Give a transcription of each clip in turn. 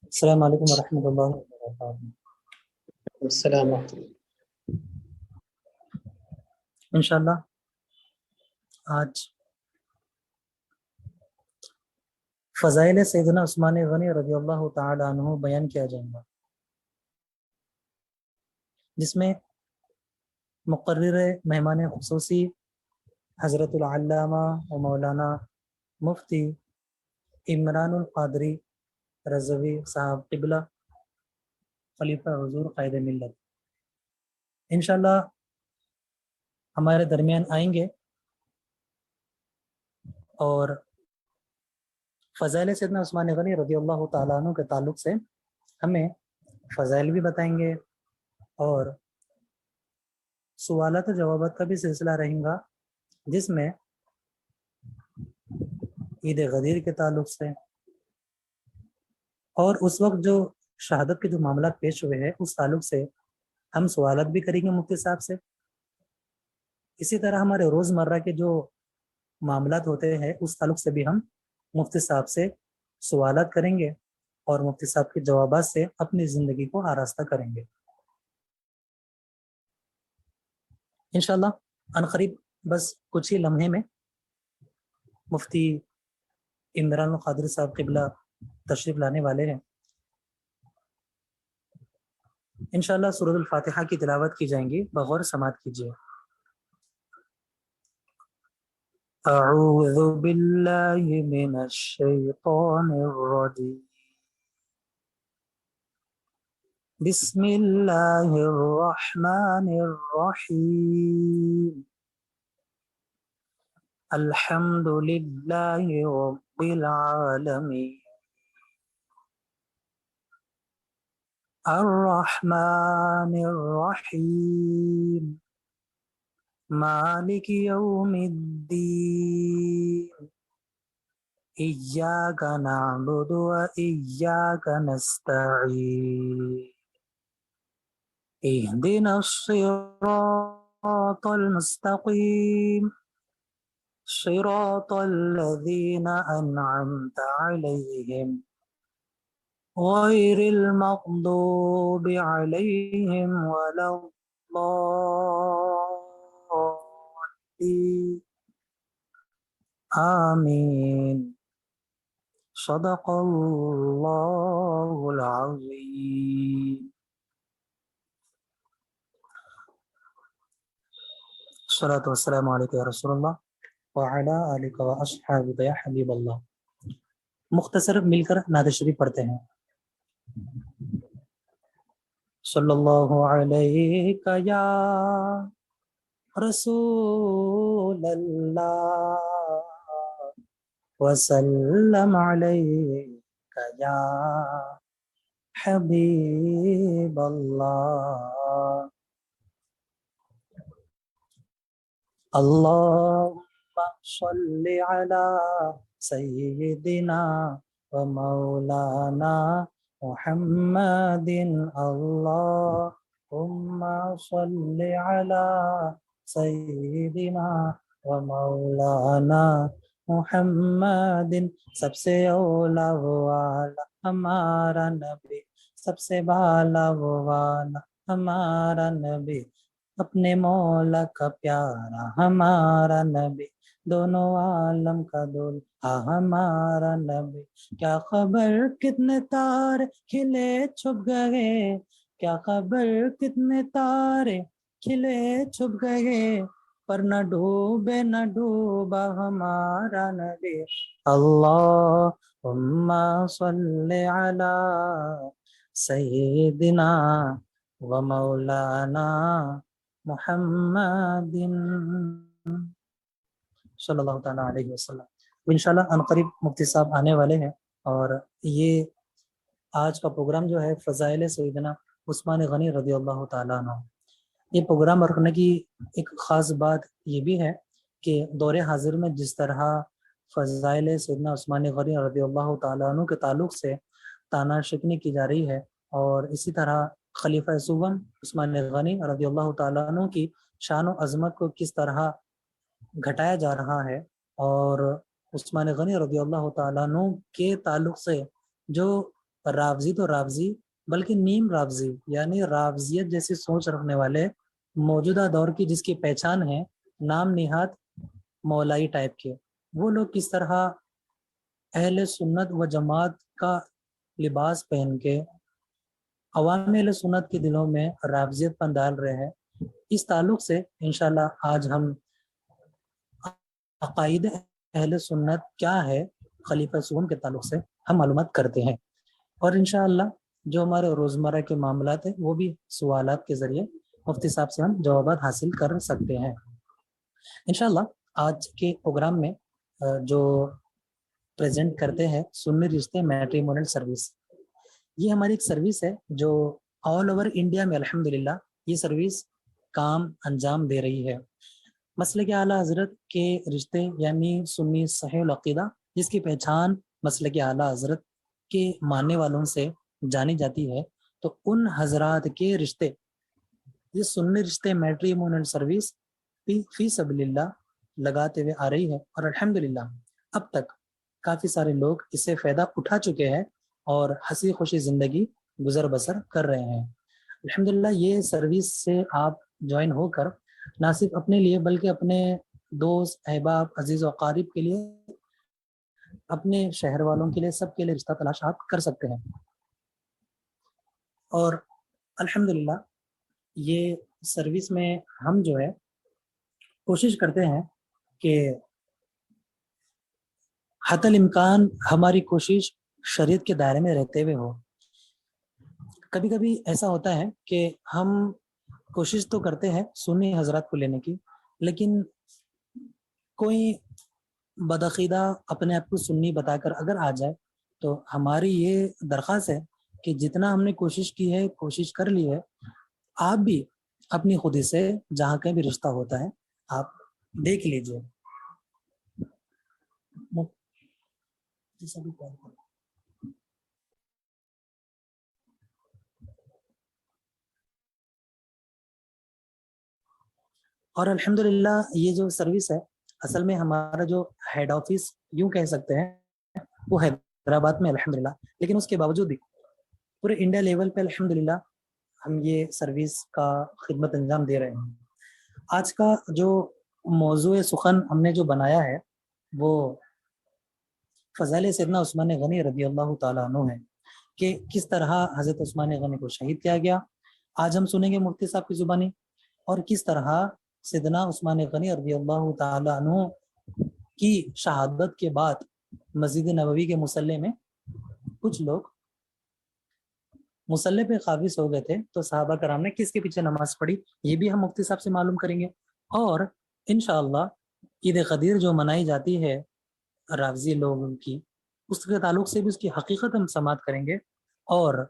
السلام علیکم ورحمۃ اللہ وبرکاتہ۔ السلام ورحمۃ اللہ۔ انشاءاللہ آج فضائل سیدنا عثمان غنی رضی اللہ تعالی عنہ بیان کیا جائے گا، جس میں مقرر مہمان خصوصی حضرت العلامہ و مولانا مفتی عمران القادری رضوی صاحب قبلہ خلیفہ حضور قائد ملت انشاءاللہ ہمارے درمیان آئیں گے اور فضائل سیدنا عثمان غنی رضی اللہ تعالیٰ عنہ کے تعلق سے ہمیں فضائل بھی بتائیں گے اور سوالات و جوابات کا بھی سلسلہ رہیں گا، جس میں عید غدیر کے تعلق سے اور اس وقت جو شہادت کے جو معاملات پیش ہوئے ہیں اس تعلق سے ہم سوالات بھی کریں گے مفتی صاحب سے۔ اسی طرح ہمارے روزمرہ کے جو معاملات ہوتے ہیں اس تعلق سے بھی ہم مفتی صاحب سے سوالات کریں گے اور مفتی صاحب کے جوابات سے اپنی زندگی کو آراستہ کریں گے انشاءاللہ۔ عنقریب بس کچھ ہی لمحے میں مفتی عمران القادری صاحب قبلہ تشریف لانے والے ہیں۔ انشاءاللہ سورۃ الفاتحہ کی تلاوت کی جائیں گی، بغور سماعت کیجیے۔ اعوذ باللہ من الشیطان الرجیم، بسم اللہ الرحمن الرحیم، الحمد للہ رب العالمین، الرحمن الرحیم، مالک یوم الدین، ایاک نعبد و ایاک نستعین، اہدنا الصراط المستقیم، صراط الذین انعمت علیہم غیر المغضوب علیہم ولا الضالین، آمین، صدق اللہ العظیم۔ الصلاۃ والسلام علیک یا رسول اللہ وعلی آلک و اصحابک یا حبیب اللہ۔ مختصر مل کر نعت شریف پڑھتے ہیں۔ صلی اللہ علیک یا رسول اللہ وسلم علیک یا حبیب اللہ، اللہم صل علی سیدنا و مولانا محمد، اللہم صل علی سیدنا و مولانا محمد۔ سب سے اولا والا ہمارا نبی، سب سے بالا والا ہمارا نبی، اپنے مولا کا پیارا ہمارا نبی، دونوں عالم کا دولہا ہمارا نبی۔ کیا خبر کتنے تارے کھلے چھپ گئے، کیا خبر کتنے تارے کھلے چھپ گئے، پر نہ ڈوبے نہ ڈوبا ہمارا نبی۔ اللہم صل علی سیدنا و مولانا محمد صلی اللہ تعالیٰ علیہ وسلم۔ انشاءاللہ عنقریب مفتی صاحب آنے والے ہیں، اور یہ آج کا پروگرام جو ہے فضائل سیدنا عثمان غنی رضی اللہ تعالیٰ عنہ، یہ پروگرام رکھنے کی ایک خاص بات یہ بھی ہے کہ دور حاضر میں جس طرح فضائل سیدنا عثمان غنی رضی اللہ تعالیٰ عنہ کے تعلق سے تانا شکنی کی جا رہی ہے، اور اسی طرح خلیفہ سوم عثمان غنی رضی اللہ تعالیٰ عنہ کی شان و عظمت کو کس طرح گھٹایا جا رہا ہے، اور عثمان غنی رضی اللہ تعالیٰ عنہ کے تعلق سے جو رافضی تو رافضی بلکہ نیم رافضی یعنی رافضیت جیسی سوچ رکھنے والے موجودہ دور کی جس کی پہچان ہے نام نہاد مولائی ٹائپ کے، وہ لوگ کس طرح اہل سنت و جماعت کا لباس پہن کے عوام اہل سنت کے دلوں میں رافضیت پن ڈال رہے ہیں، اس تعلق سے انشاءاللہ آج ہم عقائد اہل سنت کیا ہے خلیفہ سون کے تعلق سے ہم معلومات کرتے ہیں، اور انشاءاللہ جو ہمارے روزمرہ کے معاملات ہیں وہ بھی سوالات کے ذریعے مفتی صاحب سے ہم جوابات حاصل کر سکتے ہیں۔ انشاءاللہ آج کے پروگرام میں جو پریزنٹ کرتے ہیں سنی رشتے میٹریمونل سروس، یہ ہماری ایک سروس ہے جو آل اوور انڈیا میں الحمدللہ یہ سروس کام انجام دے رہی ہے۔ مسلک اعلیٰ حضرت کے رشتے یعنی سنی صحیح العقیدہ جس کی پہچان مسلک اعلیٰ حضرت کے ماننے والوں سے جانی جاتی ہے، تو ان حضرات کے رشتے یہ سنی رشتے میٹریمونل سروس فی سبیل اللہ لگاتے ہوئے آ رہی ہے، اور الحمدللہ اب تک کافی سارے لوگ اس سے فائدہ اٹھا چکے ہیں اور ہنسی خوشی زندگی گزر بسر کر رہے ہیں۔ الحمدللہ یہ سروس سے آپ جوائن ہو کر نہ صرف اپنے لیے بلکہ اپنے دوست احباب عزیز و اقارب کے لیے، اپنے شہر والوں کے لیے، سب کے لیے رشتہ تلاش آپ کر سکتے ہیں۔ اور الحمدللہ یہ سروس میں ہم جو ہے کوشش کرتے ہیں کہ حتی الامکان ہماری کوشش شریعت کے دائرے میں رہتے ہوئے ہو۔ کبھی کبھی ایسا ہوتا ہے کہ ہم کوشش تو کرتے ہیں سنی حضرات کو لینے کی، لیکن کوئی بدعقیدہ اپنے آپ کو سنی بتا کر اگر آ جائے تو ہماری یہ درخواست ہے کہ جتنا ہم نے کوشش کی ہے، کوشش کر لی ہے، آپ بھی اپنی خودی سے جہاں کہیں بھی رشتہ ہوتا ہے آپ دیکھ لیجئے۔ اور الحمدللہ یہ جو سروس ہے اصل میں ہمارا جو ہیڈ آفس یوں کہہ سکتے ہیں وہ حیدرآباد میں الحمدللہ، لیکن اس کے باوجود بھی پورے انڈیا لیول پہ الحمدللہ ہم یہ سروس کا خدمت انجام دے رہے ہیں۔ آج کا جو موضوع سخن ہم نے جو بنایا ہے وہ فضائل سیدنا عثمان غنی رضی اللہ تعالیٰ عنہ ہے کہ کس طرح حضرت عثمان غنی کو شہید کیا گیا۔ آج ہم سنیں گے مفتی صاحب کی زبانی، اور کس طرح سیدنا عثمان غنی رضی اللہ تعالیٰ عنہ کی شہادت کے بعد مسجد نبوی کے مصلی میں کچھ لوگ مصلی پہ قابض ہو گئے تھے، تو صحابہ کرام نے کس کے پیچھے نماز پڑھی یہ بھی ہم مفتی صاحب سے معلوم کریں گے، اور انشاءاللہ عید قدیر جو منائی جاتی ہے رافضی لوگوں کی اس کے تعلق سے بھی اس کی حقیقت ہم سماعت کریں گے، اور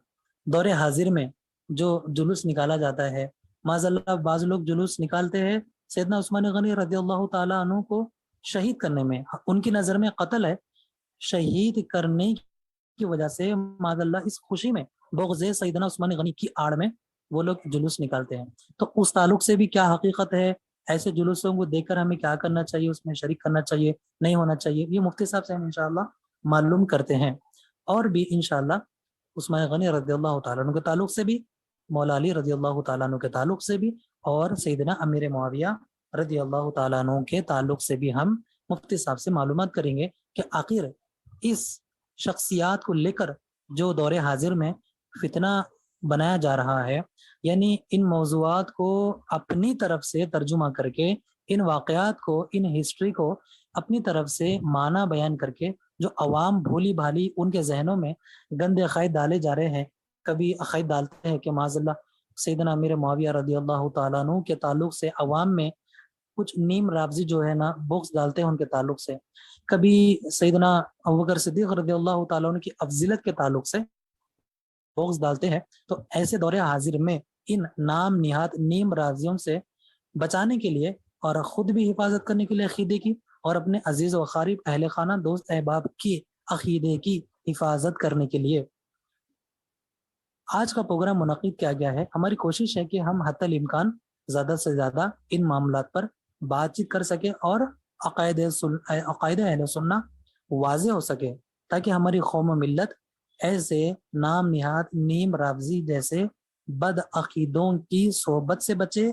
دور حاضر میں جو جلوس نکالا جاتا ہے، معاذ اللہ بعض لوگ جلوس نکالتے ہیں سیدنا عثمان غنی رضی اللہ تعالیٰ عنہ کو شہید کرنے میں، ان کی نظر میں قتل ہے، شہید کرنے کی وجہ سے معاذ اللہ اس خوشی میں بغض سیدنا عثمان غنی کی آڑ میں وہ لوگ جلوس نکالتے ہیں۔ تو اس تعلق سے بھی کیا حقیقت ہے، ایسے جلوسوں کو دیکھ کر ہمیں کیا کرنا چاہیے، اس میں شریک کرنا چاہیے نہیں ہونا چاہیے، یہ مفتی صاحب سے ہم انشاءاللہ معلوم کرتے ہیں، اور بھی انشاءاللہ عثمان غنی رضی اللہ تعالیٰ عنہ کے تعلق سے بھی، مولا علی رضی اللہ تعالیٰ عنہ کے تعلق سے بھی، اور سیدنا امیر معاویہ رضی اللہ تعالیٰ عنہ کے تعلق سے بھی ہم مفتی صاحب سے معلومات کریں گے کہ آخر اس شخصیات کو لے کر جو دور حاضر میں فتنہ بنایا جا رہا ہے، یعنی ان موضوعات کو اپنی طرف سے ترجمہ کر کے، ان واقعات کو، ان ہسٹری کو اپنی طرف سے معنی بیان کر کے جو عوام بھولی بھالی ان کے ذہنوں میں گندے عقائد ڈالے جا رہے ہیں، کبھی عقائد ڈالتے ہیں کہ معاذ اللہ سیدنا امیر معاویہ رضی اللہ تعالیٰ عنہ کے تعلق سے عوام میں کچھ نیم رافضی جو ہے نا بغض ڈالتے ہیں ان کے تعلق سے، کبھی سیدنا ابوبکر صدیق رضی اللہ تعالیٰ عنہ کی افضیلت کے تعلق سے بغض ڈالتے ہیں، تو ایسے دور حاضر میں ان نام نہاد نیم رافضیوں سے بچانے کے لیے اور خود بھی حفاظت کرنے کے لیے عقیدے کی، اور اپنے عزیز و اقارب اہل خانہ دوست احباب کی عقیدے کی حفاظت کرنے کے لیے آج کا پروگرام منعقد کیا گیا ہے۔ ہماری کوشش ہے کہ ہم حتی الامکان زیادہ سے زیادہ ان معاملات پر بات چیت کر سکیں اور عقائد اہل سنہ واضح ہو سکے، تاکہ ہماری قوم و ملت ایسے نام نہاد نیم رافضی جیسے بد عقیدوں کی صحبت سے بچے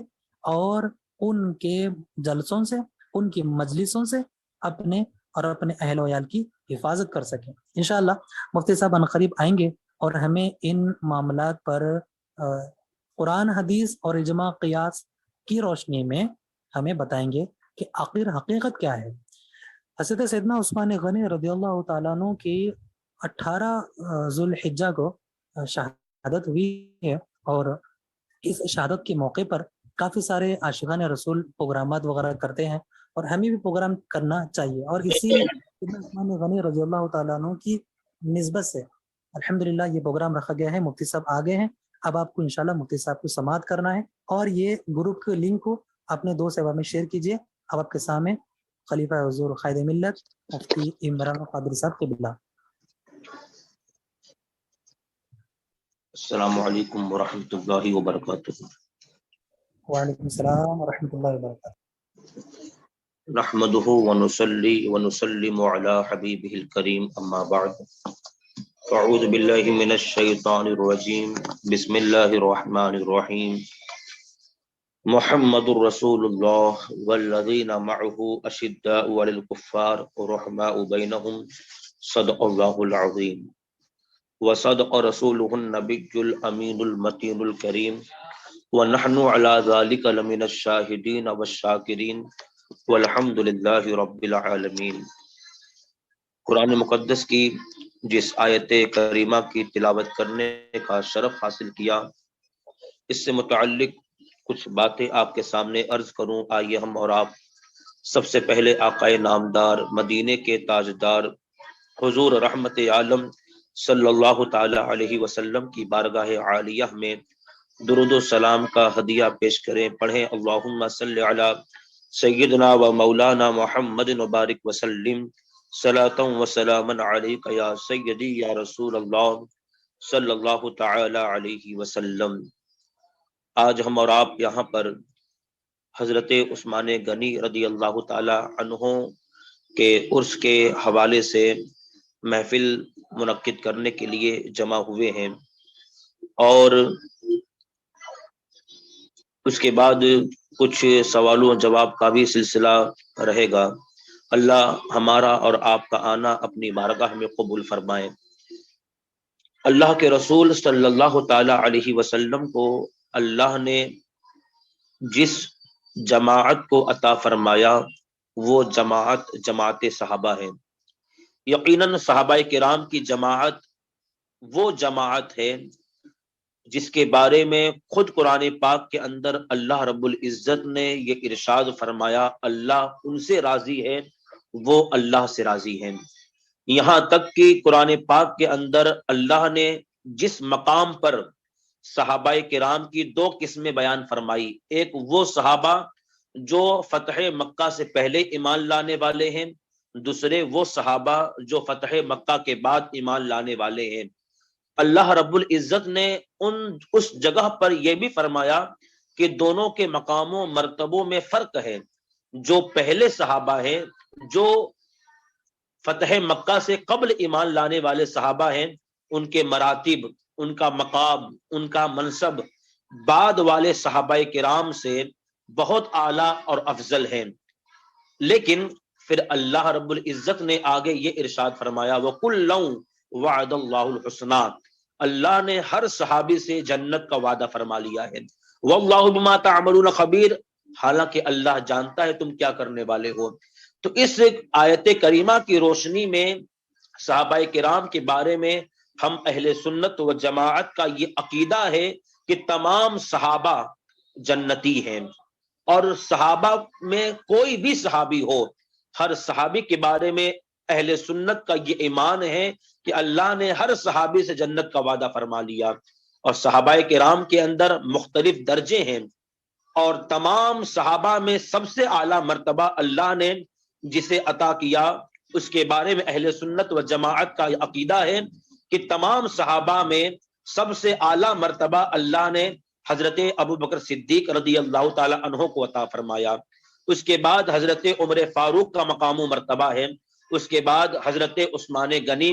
اور ان کے جلسوں سے، ان کی مجلسوں سے اپنے اور اپنے اہل و عیال کی حفاظت کر سکیں۔ انشاءاللہ مفتی صاحب عنقریب آئیں گے اور ہمیں ان معاملات پر قرآن حدیث اور اجماع قیاس کی روشنی میں ہمیں بتائیں گے کہ آخر حقیقت کیا ہے۔ حضرت سیدنا عثمان غنی رضی اللہ تعالیٰ عنہ کی 18 ذوالحجہ کو شہادت ہوئی ہے، اور اس شہادت کے موقع پر کافی سارے عاشقان رسول پروگرامات وغیرہ کرتے ہیں، اور ہمیں بھی پروگرام کرنا چاہیے، اور اسی سیدنا عثمان غنی رضی اللہ تعالیٰ عنہ کی نسبت سے الحمدللہ یہ پروگرام رکھا گیا ہے۔ مفتی صاحب آگے ہیں، اب آپ کو انشاءاللہ مفتی صاحب کو سماعت کرنا ہے، اور یہ گروپ کے لنک کو اپنے دوست احباب میں شیئر کیجیے۔ اب آپ کے سامنے خلیفہ حضور قائد ملت مفتی عمران قادری صاحب قبلہ۔ السلام علیکم ورحمۃ اللہ وبرکاتہ۔ وعلیکم السلام ورحمۃ اللہ وبرکاتہ۔ نحمده ونصلي ونسلم على حبيبه الكريم اما بعد اعوذ باللہ من الشیطان الرجیم بسم اللہ الرحمن الرحیم محمد رسول اللہ والذین معه اشداء علی الکفار رحماء بینہم صدق اللہ العظیم وصدق رسولہ النبی الامین المتین الکریم ونحن علی ذلک لمن الشاہدین والشاکرین والحمد للہ رب العالمین۔ قرآن مقدس کی جس آیت کریمہ کی تلاوت کرنے کا شرف حاصل کیا، اس سے متعلق کچھ باتیں آپ کے سامنے عرض کروں۔ آئیے ہم اور آپ سب سے پہلے آقائے نامدار مدینے کے تاجدار حضور رحمت عالم صلی اللہ تعالی علیہ وسلم کی بارگاہ عالیہ میں درود و سلام کا ہدیہ پیش کریں۔ پڑھیں اللہم صلی علی سیدنا و مولانا محمد مبارک وسلم صلاۃ و سلاما علیک یا سیدی یا رسول اللہ صلی اللہ تعالی علیہ وسلم۔ آج ہم اور آپ یہاں پر حضرت عثمان غنی رضی اللہ تعالی عنہ کے عرس کے حوالے سے محفل منعقد کرنے کے لیے جمع ہوئے ہیں، اور اس کے بعد کچھ سوالوں جواب کا بھی سلسلہ رہے گا۔ اللہ ہمارا اور آپ کا آنا اپنی بارگاہ میں قبول فرمائے۔ اللہ کے رسول صلی اللہ تعالی علیہ وسلم کو اللہ نے جس جماعت کو عطا فرمایا وہ جماعت صحابہ ہے۔ یقیناً صحابہ کرام کی جماعت وہ جماعت ہے جس کے بارے میں خود قرآن پاک کے اندر اللہ رب العزت نے یہ ارشاد فرمایا، اللہ ان سے راضی ہے وہ اللہ سے راضی ہیں۔ یہاں تک کہ قرآن پاک کے اندر اللہ نے جس مقام پر صحابہ کرام کی دو قسمیں بیان فرمائی، ایک وہ صحابہ جو فتح مکہ سے پہلے ایمان لانے والے ہیں، دوسرے وہ صحابہ جو فتح مکہ کے بعد ایمان لانے والے ہیں۔ اللہ رب العزت نے اس جگہ پر یہ بھی فرمایا کہ دونوں کے مقام و مرتبوں میں فرق ہے۔ جو پہلے صحابہ ہیں، جو فتح مکہ سے قبل ایمان لانے والے صحابہ ہیں، ان کے مراتب، ان کا مقام، ان کا منصب بعد والے صحابہ کرام سے بہت اعلیٰ اور افضل ہیں۔ لیکن پھر اللہ رب العزت نے آگے یہ ارشاد فرمایا وَكُلًّا وعد اللہ الحسنى، اللہ نے ہر صحابی سے جنت کا وعدہ فرما لیا ہے۔ واللہ بما تعملون خبیر، حالانکہ اللہ جانتا ہے تم کیا کرنے والے ہو۔ تو اس آیت کریمہ کی روشنی میں صحابہ کرام کے بارے میں ہم اہل سنت و جماعت کا یہ عقیدہ ہے کہ تمام صحابہ جنتی ہیں، اور صحابہ میں کوئی بھی صحابی ہو، ہر صحابی کے بارے میں اہل سنت کا یہ ایمان ہے کہ اللہ نے ہر صحابی سے جنت کا وعدہ فرما لیا۔ اور صحابہ کرام کے اندر مختلف درجے ہیں، اور تمام صحابہ میں سب سے اعلیٰ مرتبہ اللہ نے جسے عطا کیا، اس کے بارے میں اہل سنت و جماعت کا یہ عقیدہ ہے کہ تمام صحابہ میں سب سے اعلیٰ مرتبہ اللہ نے حضرت ابوبکر صدیق رضی اللہ تعالی عنہ کو عطا فرمایا۔ اس کے بعد حضرت عمر فاروق کا مقام و مرتبہ ہے، اس کے بعد حضرت عثمان غنی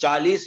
40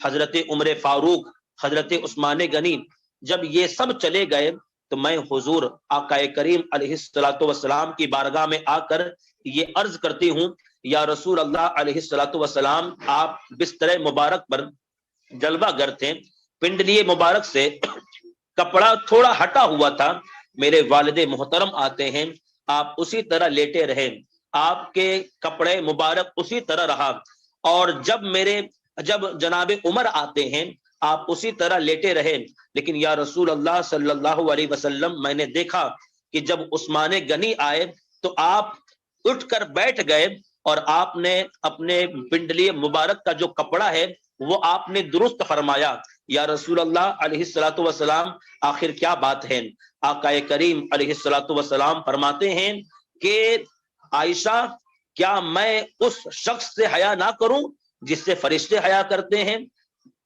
حضرت عمر فاروق, حضرت عثمان غنی, جب یہ سب چلے گئے تو میں حضور آقا کریم علیہ الصلوۃ والسلام کی بارگاہ میں آ کر یہ عرض کرتی ہوں, یا رسول اللہ علیہ الصلوۃ والسلام, آپ بستر مبارک پر جلوہ گر تھے, پنڈلی مبارک سے کپڑا تھوڑا ہٹا ہوا تھا, میرے والد محترم آتے ہیں, آپ اسی طرح لیٹے رہے, آپ کے کپڑے مبارک اسی طرح رہا, اور جب جناب عمر آتے ہیں آپ اسی طرح لیٹے رہے, لیکن یا رسول اللہ صلی اللہ علیہ وسلم, میں نے دیکھا کہ جب عثمان غنی آئے تو آپ اٹھ کر بیٹھ گئے, اور آپ نے اپنے پنڈلی مبارک کا جو کپڑا ہے وہ آپ نے درست فرمایا. یا رسول اللہ علیہ الصلوۃ والسلام, آخر کیا بات ہے؟ آقا کریم علیہ الصلوۃ والسلام فرماتے ہیں کہ عائشہ, کیا میں اس شخص سے حیا نہ کروں جس سے فرشتے حیا کرتے ہیں؟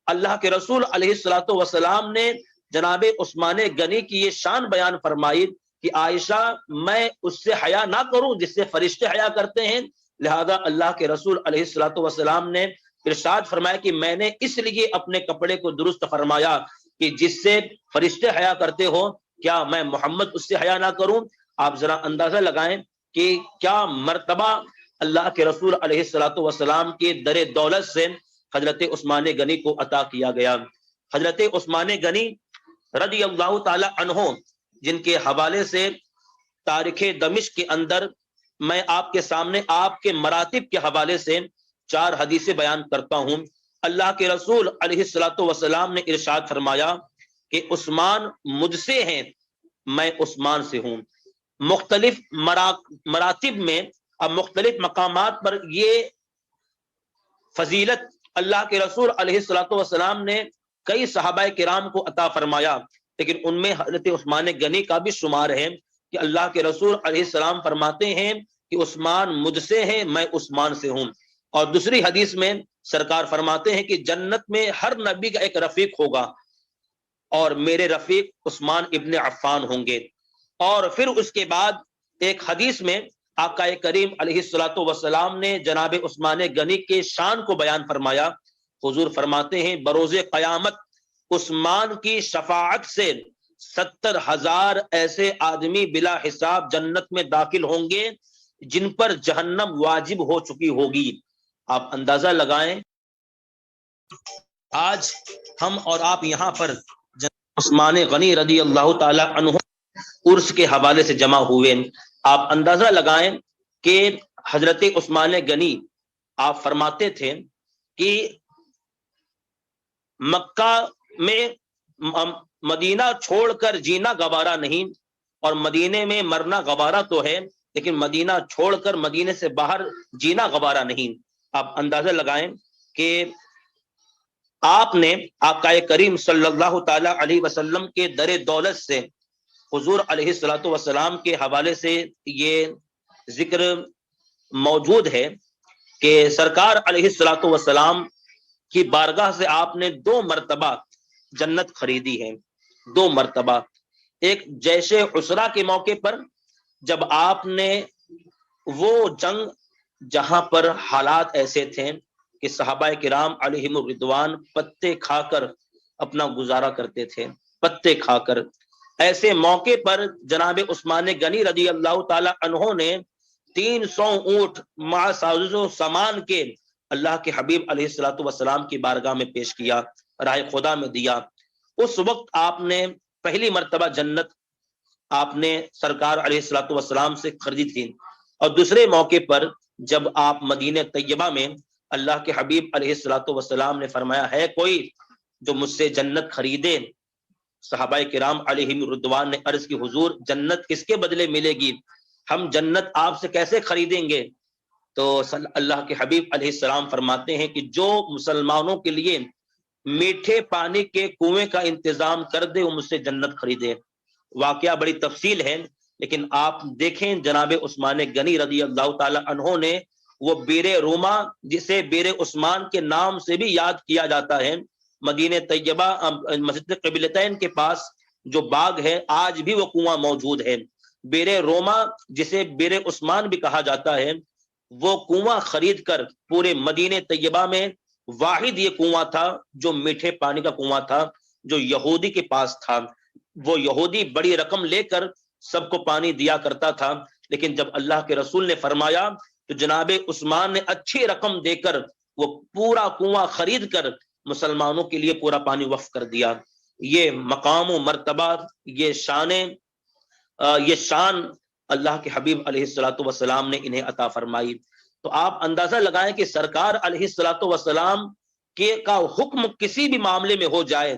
اللہ کے رسول علیہ الصلوۃ والسلام نے جناب عثمان غنی کی یہ شان بیان فرمائی کہ عائشہ, میں اس سے حیا نہ کروں جس سے فرشتے حیا کرتے ہیں. لہذا اللہ کے رسول علیہ الصلوۃ والسلام نے ارشاد فرمایا کہ میں نے اس لیے اپنے کپڑے کو درست فرمایا کہ جس سے فرشتے حیا کرتے ہو, کیا میں محمد اس سے حیا نہ کروں؟ آپ ذرا اندازہ لگائیں کہ کیا مرتبہ اللہ کے رسول علیہ الصلوۃ والسلام کے در دولت سے حضرت عثمان غنی کو عطا کیا گیا. حضرت عثمان غنی رضی اللہ تعالی عنہ, جن کے حوالے سے تاریخ دمشق کے اندر میں آپ کے سامنے آپ کے مراتب کے حوالے سے 4 حدیثیں بیان کرتا ہوں. اللہ کے رسول علیہ الصلوۃ والسلام نے ارشاد فرمایا کہ عثمان مجھ سے ہیں, میں عثمان سے ہوں. مختلف مراتب میں, اب مختلف مقامات پر یہ فضیلت اللہ کے رسول علیہ الصلوۃ والسلام نے کئی صحابہ کرام کو عطا فرمایا, لیکن ان میں حضرت عثمان غنی کا بھی شمار ہے کہ اللہ کے رسول علیہ السلام فرماتے ہیں کہ عثمان مجھ سے ہیں, میں عثمان سے ہوں. اور دوسری حدیث میں سرکار فرماتے ہیں کہ جنت میں ہر نبی کا ایک رفیق ہوگا, اور میرے رفیق عثمان ابن عفان ہوں گے. اور پھر اس کے بعد ایک حدیث میں آقا کریم علیہ الصلوۃ والسلام نے جناب عثمان غنی کے شان کو بیان فرمایا. حضور فرماتے ہیں بروز قیامت عثمان کی شفاعت سے 70,000 ایسے آدمی بلا حساب جنت میں داخل ہوں گے جن پر جہنم واجب ہو چکی ہوگی. آپ اندازہ لگائیں, آج ہم اور آپ یہاں پر عثمان غنی رضی اللہ تعالی عنہ عرس کے حوالے سے جمع ہوئے. آپ اندازہ لگائیں کہ حضرت عثمان غنی آپ فرماتے تھے کہ مکہ میں مدینہ چھوڑ کر جینا گوارا نہیں, اور مدینے میں مرنا گوارا تو ہے, لیکن مدینہ چھوڑ کر مدینے سے باہر جینا گوارا نہیں. آپ اندازہ لگائیں کہ آپ نے آقا کریم صلی اللہ تعالی علیہ وسلم کے در دولت سے حضور علیہ الصلوۃ والسلام کے حوالے سے یہ ذکر موجود ہے کہ سرکار علیہ الصلوۃ والسلام کی بارگاہ سے آپ نے 2 مرتبہ جنت خریدی ہے, 2 مرتبہ. ایک جیش عسرہ کے موقع پر, جب آپ نے وہ جنگ جہاں پر حالات ایسے تھے کہ صحابہ کرام علیہم الرضوان پتے کھا کر اپنا گزارا کرتے تھے, پتے کھا کر, ایسے موقع پر جناب عثمان غنی رضی اللہ تعالی عنہ نے 300 اونٹ مع ساز و سامان کے اللہ کے حبیب علیہ الصلوۃ والسلام کی بارگاہ میں پیش کیا, راہ خدا میں دیا. اس وقت آپ نے پہلی مرتبہ جنت آپ نے سرکار علیہ الصلوۃ والسلام سے خریدی تھی. اور دوسرے موقع پر جب آپ مدینہ طیبہ میں اللہ کے حبیب علیہ الصلوۃ والسلام نے فرمایا ہے کوئی جو مجھ سے جنت خریدے, صحابہ کرام علیہم الرضوان نے عرض کی حضور جنت کس کے بدلے ملے گی, ہم جنت آپ سے کیسے خریدیں گے؟ تو اللہ کے حبیب علیہ السلام فرماتے ہیں کہ جو مسلمانوں کے لیے میٹھے پانی کے کنویں کا انتظام کر دے وہ مجھ سے جنت خریدے. واقعہ بڑی تفصیل ہے, لیکن آپ دیکھیں جناب عثمان غنی رضی اللہ تعالی عنہ نے وہ بیر روما, جسے بیر عثمان کے نام سے بھی یاد کیا جاتا ہے, مدینہ طیبہ مسجد قبلتین کے پاس جو باغ ہے آج بھی وہ کنواں موجود ہے. بیر روما جسے بیر عثمان بھی کہا جاتا ہے, وہ کنواں خرید کر پورے مدینہ طیبہ میں واحد یہ کنواں تھا جو میٹھے پانی کا کنواں تھا جو یہودی کے پاس تھا. وہ یہودی بڑی رقم لے کر سب کو پانی دیا کرتا تھا، لیکن جب اللہ کے رسول نے فرمایا تو جناب عثمان نے اچھی رقم دے کر وہ پورا کنواں خرید کر مسلمانوں کے لیے پورا پانی وقف کر دیا. یہ مقام و مرتبہ، یہ شان اللہ کے حبیب علیہ الصلوۃ والسلام نے انہیں عطا فرمائی. تو آپ اندازہ لگائیں کہ سرکار علیہ الصلوۃ والسلام کا حکم کسی بھی معاملے میں ہو جائے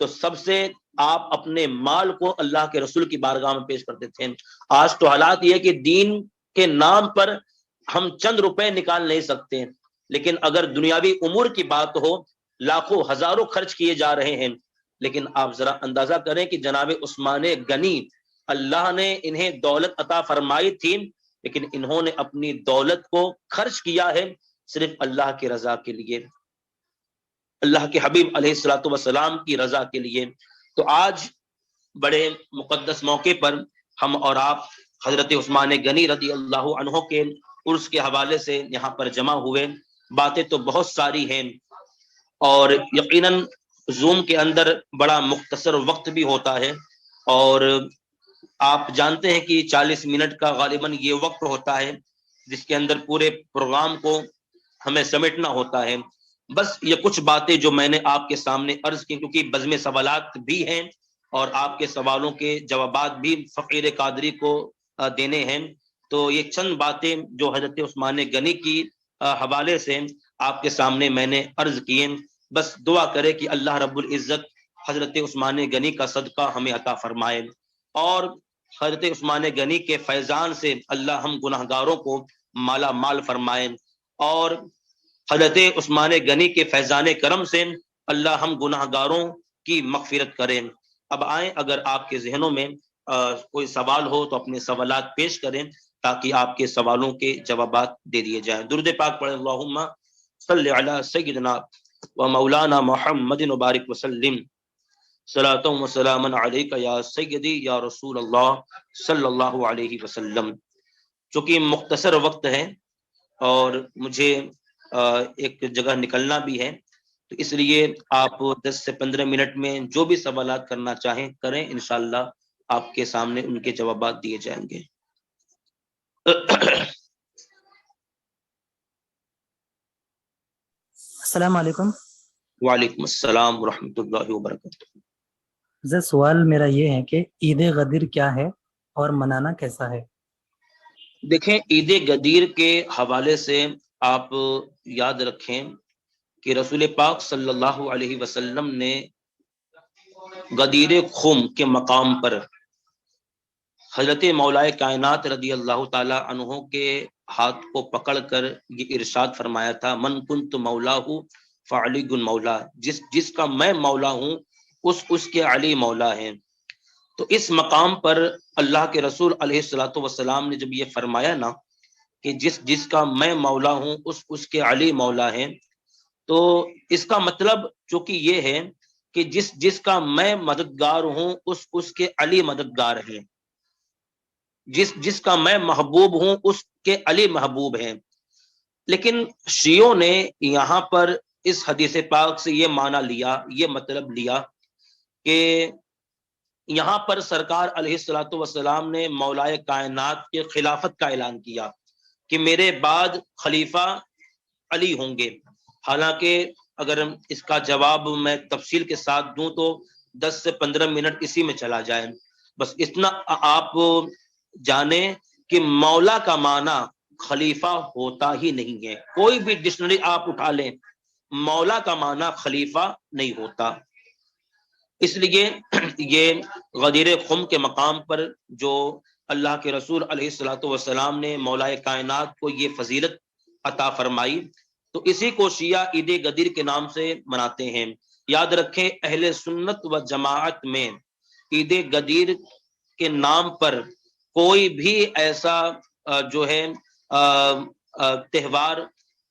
تو سب سے آپ اپنے مال کو اللہ کے رسول کی بارگاہ میں پیش کرتے تھے. آج تو حالات یہ کہ دین کے نام پر ہم چند روپے نکال نہیں سکتے، لیکن اگر دنیاوی امور کی بات ہو لاکھوں ہزاروں خرچ کیے جا رہے ہیں. لیکن آپ ذرا اندازہ کریں کہ جناب عثمان غنی، اللہ نے انہیں دولت عطا فرمائی تھی، لیکن انہوں نے اپنی دولت کو خرچ کیا ہے صرف اللہ کی رضا کے لیے، اللہ کے حبیب علیہ الصلوۃ والسلام کی رضا کے لیے. تو آج بڑے مقدس موقع پر ہم اور آپ حضرت عثمان غنی رضی اللہ عنہ کے عرس کے حوالے سے یہاں پر جمع ہوئے. باتیں تو بہت ساری ہیں اور یقیناً زوم کے اندر بڑا مختصر وقت بھی ہوتا ہے، اور آپ جانتے ہیں کہ 40 منٹ کا غالباً یہ وقت ہوتا ہے جس کے اندر پورے پروگرام کو ہمیں سمیٹنا ہوتا ہے. بس یہ کچھ باتیں جو میں نے آپ کے سامنے عرض کی، کیونکہ بزم سوالات بھی ہیں اور آپ کے سوالوں کے جوابات بھی فقیر قادری کو دینے ہیں. تو یہ چند باتیں جو حضرت عثمان غنی کی حوالے سے آپ کے سامنے میں نے عرض کیے. بس دعا کرے کہ اللہ رب العزت حضرت عثمان غنی کا صدقہ ہمیں عطا فرمائے، اور حضرت عثمان غنی کے فیضان سے اللہ ہم گناہگاروں کو مالا مال فرمائے، اور حضرت عثمان غنی کے فیضان کرم سے اللہ ہم گناہگاروں کی مغفرت کریں. اب آئیں، اگر آپ کے ذہنوں میں کوئی سوال ہو تو اپنے سوالات پیش کریں تاکہ آپ کے سوالوں کے جوابات دے دیے جائیں. درود پاک پڑھیں، اللہم صلی علی سیدنا و مولانا محمد مبارک وسلم، صلاۃ و سلام علیک یا سیدی یا رسول اللہ صلی اللہ علیہ وسلم. چونکہ مختصر وقت ہے اور مجھے ایک جگہ نکلنا بھی ہے، تو اس لیے آپ 10 سے 15 منٹ میں جو بھی سوالات کرنا چاہیں کریں، انشاءاللہ آپ کے سامنے ان کے جوابات دیے جائیں گے. السلام علیکم. وعلیکم السلام ورحمۃ اللہ وبرکاتہ. سوال میرا یہ ہے کہ عید غدیر کیا ہے اور منانا کیسا ہے؟ دیکھیں، عید غدیر کے حوالے سے آپ یاد رکھیں کہ رسول پاک صلی اللہ علیہ وسلم نے غدیر خم کے مقام پر حضرت مولائے کائنات رضی اللہ تعالی عنہ کے ہاتھ کو پکڑ کر یہ ارشاد فرمایا تھا، من کنت مولا ہوں فعلی مولا، جس کا میں مولا ہوں اس کے علی مولا ہیں. تو اس مقام پر اللہ کے رسول علیہ الصلوۃ والسلام نے جب یہ فرمایا نا کہ جس کا میں مولا ہوں اس کے علی مولا ہیں، تو اس کا مطلب چونکہ یہ ہے کہ جس کا میں مددگار ہوں اس کے علی مددگار ہیں، جس کا میں محبوب ہوں اس کے علی محبوب ہیں. لیکن شیعوں نے یہاں پر اس حدیث پاک سے یہ معنی لیا، یہ مطلب لیا کہ یہاں پر سرکار علیہ الصلوۃ والسلام نے مولائے کائنات کے خلافت کا اعلان کیا کہ میرے بعد خلیفہ علی ہوں گے. حالانکہ اگر اس کا جواب میں تفصیل کے ساتھ دوں تو 10 سے 15 منٹ اسی میں چلا جائے. بس اتنا آپ جانیں کہ مولا کا معنی خلیفہ ہوتا ہی نہیں ہے. کوئی بھی ڈکشنری آپ اٹھا لیں، مولا کا معنی خلیفہ نہیں ہوتا. اس لیے یہ غدیر خم کے مقام پر جو اللہ کے رسول علیہ الصلوۃ والسلام نے مولائے کائنات کو یہ فضیلت عطا فرمائی، تو اسی کو شیعہ عید غدیر کے نام سے مناتے ہیں. یاد رکھیں، اہل سنت و جماعت میں عید غدیر کے نام پر کوئی بھی ایسا جو ہے تہوار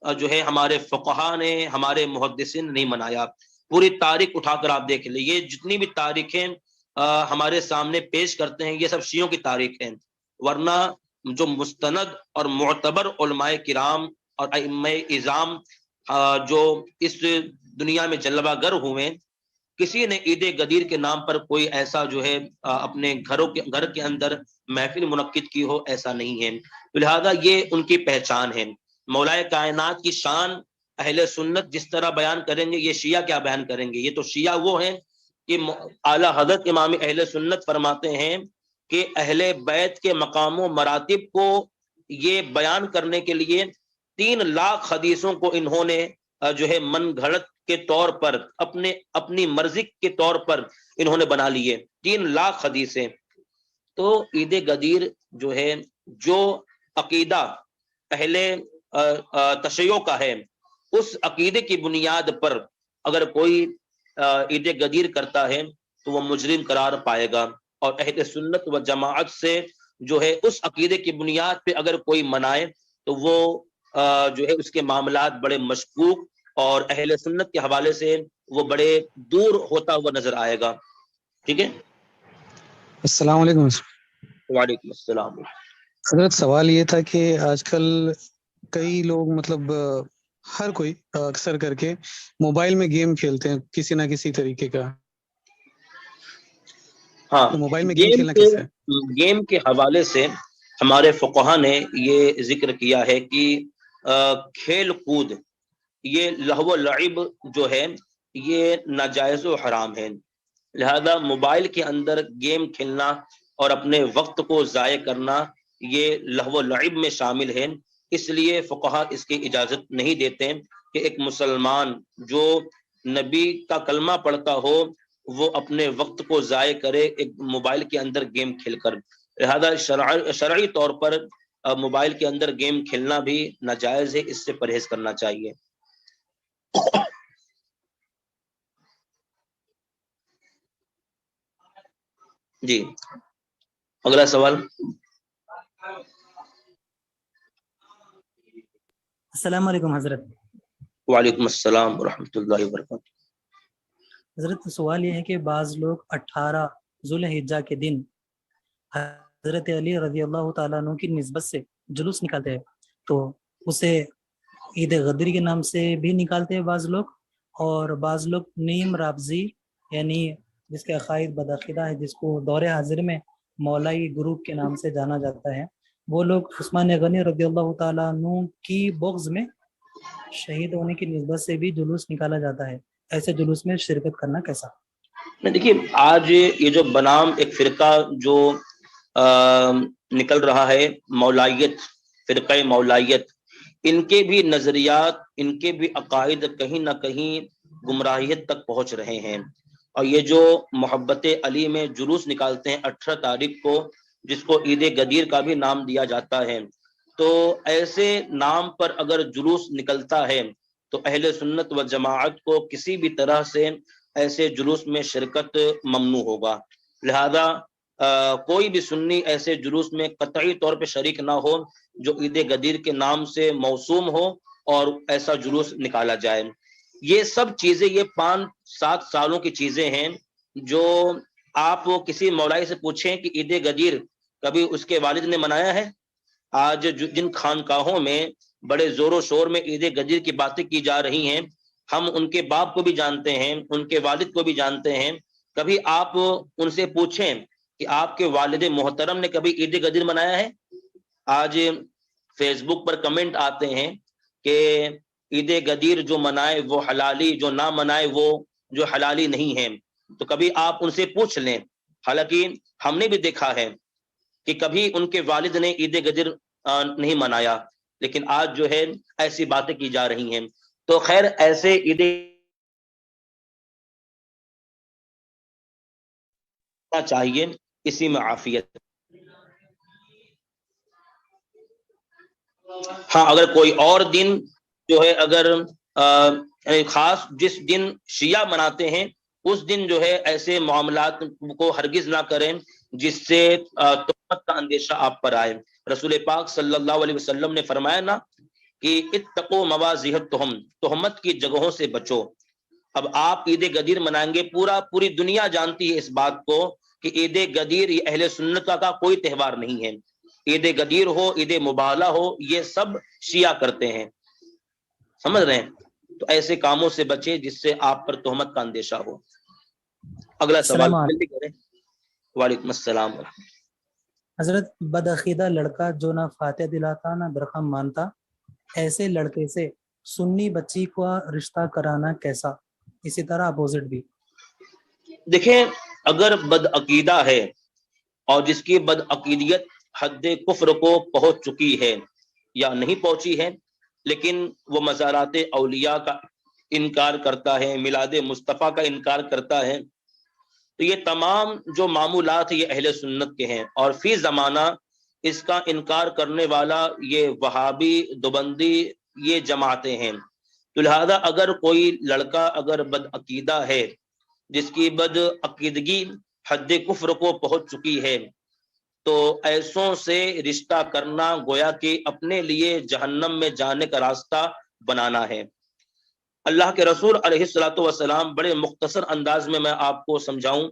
جو ہے ہمارے فقہا نے، ہمارے محدثین نے نہیں منایا. پوری تاریخ اٹھا کر آپ دیکھ لیں، یہ جتنی بھی تاریخیں ہمارے سامنے پیش کرتے ہیں یہ سب شیعوں کی تاریخ ہیں، ورنہ جو مستند اور معتبر علماء کرام اور ائمہ اعظام جو اس دنیا میں جلوہ گر ہوئے، کسی نے عید غدیر کے نام پر کوئی ایسا جو ہے اپنے گھر کے اندر محفل منعقد کی ہو، ایسا نہیں ہے. لہذا یہ ان کی پہچان ہے. مولا کائنات کی شان اہل سنت جس طرح بیان کریں گے، یہ شیعہ کیا بیان کریں گے؟ یہ تو شیعہ وہ ہیں کہ اعلیٰ حضرت امام اہل سنت فرماتے ہیں کہ اہل بیت کے مقام و مراتب کو یہ بیان کرنے کے لیے 3 لاکھ حدیثوں کو انہوں نے جو ہے من گھڑت کے طور پر اپنی مرضی کے طور پر انہوں نے بنا لیے 3 لاکھ حدیثیں. تو عید غدیر جو ہے، جو عقیدہ اہل تشیع کا ہے، اس عقیدے کی بنیاد پر اگر کوئی عید غدیر کرتا ہے تو وہ مجرم قرار پائے گا. اور اہل سنت و جماعت سے جو ہے اس عقیدے کی بنیاد پہ اگر کوئی منائے تو وہ جو ہے اس کے معاملات بڑے مشکوک اور اہل سنت کے حوالے سے وہ بڑے دور ہوتا ہوا نظر آئے گا. ٹھیک ہے. السلام علیکم. وعلیکم السلام. حضرت سوال یہ تھا کہ آج کل کئی لوگ مطلب ہر کوئی اکثر کر کے موبائل میں گیم کھیلتے ہیں کسی نہ کسی طریقے کا. ہاں، تو موبائل میں گیم کھیلنا کیسے ہے؟ گیم کے حوالے سے ہمارے فقہا نے یہ ذکر کیا ہے کہ کھیل کود، یہ لہو و لعب جو ہے یہ ناجائز و حرام ہے. لہذا موبائل کے اندر گیم کھیلنا اور اپنے وقت کو ضائع کرنا یہ لہو و لعب میں شامل ہے. اس لیے فقہا اس کی اجازت نہیں دیتے کہ ایک مسلمان جو نبی کا کلمہ پڑھتا ہو وہ اپنے وقت کو ضائع کرے ایک موبائل کے اندر گیم کھیل کر. لہذا شرعی طور پر موبائل کے اندر گیم کھیلنا بھی ناجائز ہے، اس سے پرہیز کرنا چاہیے. جی، اگلا سوال. السلام علیکم حضرت. وعلیکم السلام ورحمۃ اللہ وبرکاتہ. حضرت سوال یہ ہے کہ بعض لوگ 18 ذوالحجہ کے دن حضرت علی رضی اللہ تعالیٰ عنہ کی نسبت سے جلوس نکالتے ہیں، تو اسے عید غدیر کے نام سے بھی نکالتے ہیں بعض لوگ، اور بعض لوگ نیم رابضی یعنی جس کے عقائد بدعقیدہ ہے، جس کو دور حاضر میں مولائی گروپ کے نام سے جانا جاتا ہے، وہ لوگ عثمان غنی رضی اللہ تعالیٰ عنہ کی بغض میں شہید ہونے کی نسبت سے بھی جلوس نکالا جاتا ہے. ایسے جلوس میں شرکت کرنا کیسا؟ دیکھیے، آج یہ جو بنام ایک فرقہ جو نکل رہا ہے، مولائیت، فرقہ مولائیت، ان کے بھی نظریات، ان کے بھی عقائد کہیں نہ کہیں گمراہیت تک پہنچ رہے ہیں. اور یہ جو محبت علی میں جلوس نکالتے ہیں 18 تاریخ کو، جس کو عید غدیر کا بھی نام دیا جاتا ہے، تو ایسے نام پر اگر جلوس نکلتا ہے تو اہل سنت و جماعت کو کسی بھی طرح سے ایسے جلوس میں شرکت ممنوع ہوگا. لہذا کوئی بھی سنی ایسے جلوس میں قطعی طور پہ شریک نہ ہو جو عید غدیر کے نام سے موسوم ہو اور ایسا جلوس نکالا جائے. یہ سب چیزیں، یہ 5-7 سالوں کی چیزیں ہیں جو آپ کسی مولائی سے پوچھیں کہ عید غدیر کبھی اس کے والد نے منایا ہے؟ آج جن خانقاہوں میں بڑے زور و شور میں عید غدیر کی باتیں کی جا رہی ہیں، ہم ان کے باپ کو بھی جانتے ہیں، ان کے والد کو بھی جانتے ہیں. کبھی آپ ان سے پوچھیں کہ آپ کے والد محترم نے کبھی عید غدیر منایا ہے؟ آج فیس بک پر کمنٹ آتے ہیں کہ عید غدیر جو منائے وہ حلالی، جو نہ منائے وہ جو حلالی نہیں ہے. تو کبھی آپ ان سے پوچھ لیں. حالانکہ ہم نے بھی دیکھا ہے کہ کبھی ان کے والد نے عید غدیر نہیں منایا، لیکن آج جو ہے ایسی باتیں کی جا رہی ہیں. تو خیر، ایسے عید چاہیے، اسی میں عافیت. ہاں، اگر کوئی اور دن جو ہے، اگر خاص جس دن شیعہ مناتے ہیں اس دن جو ہے ایسے معاملات کو ہرگز نہ کریں جس سے تہمت کا اندیشہ آپ پر آئے. رسول پاک صلی اللہ علیہ وسلم نے فرمایا نا کہ اتقوا مواضع التہم، تہمت کی جگہوں سے بچو. اب آپ عید غدیر منائیں گے، پوری دنیا جانتی ہے اس بات کو کہ عید غدیر یہ اہل سنت کا کوئی تہوار نہیں ہے. عید غدیر ہو، عید مبالہ ہو، یہ سب شیعہ کرتے ہیں. سمجھ رہے ہیں؟ تو ایسے کاموں سے بچیں جس سے آپ پر تہمت کا اندیشہ ہو۔ اگلا سوال جلدی کریں۔ وعلیکم السلام۔ حضرت، بدعقیدہ لڑکا جو نہ فاتح دلاتا نہ برخم مانتا، ایسے لڑکے سے سنی بچی کو رشتہ کرانا کیسا؟ اسی طرح اپوزٹ بھی۔ دیکھیں، اگر بدعقیدہ ہے اور جس کی بدعقیدیت حد کفر کو پہنچ چکی ہے یا نہیں پہنچی ہے، لیکن وہ مزارات اولیاء کا انکار کرتا ہے، میلاد مصطفیٰ کا انکار کرتا ہے، تو یہ تمام جو معمولات یہ اہل سنت کے ہیں، اور فی زمانہ اس کا انکار کرنے والا یہ وہابی دیوبندی یہ جماعتیں ہیں۔ تو لہذا اگر کوئی لڑکا اگر بدعقیدہ ہے، جس کی بدعقیدگی حد کفر کو پہنچ چکی ہے، تو ایسوں سے رشتہ کرنا گویا کہ اپنے لیے جہنم میں جانے کا راستہ بنانا ہے۔ اللہ کے رسول علیہ الصلوۃ والسلام بڑے مختصر انداز میں آپ کو سمجھاؤں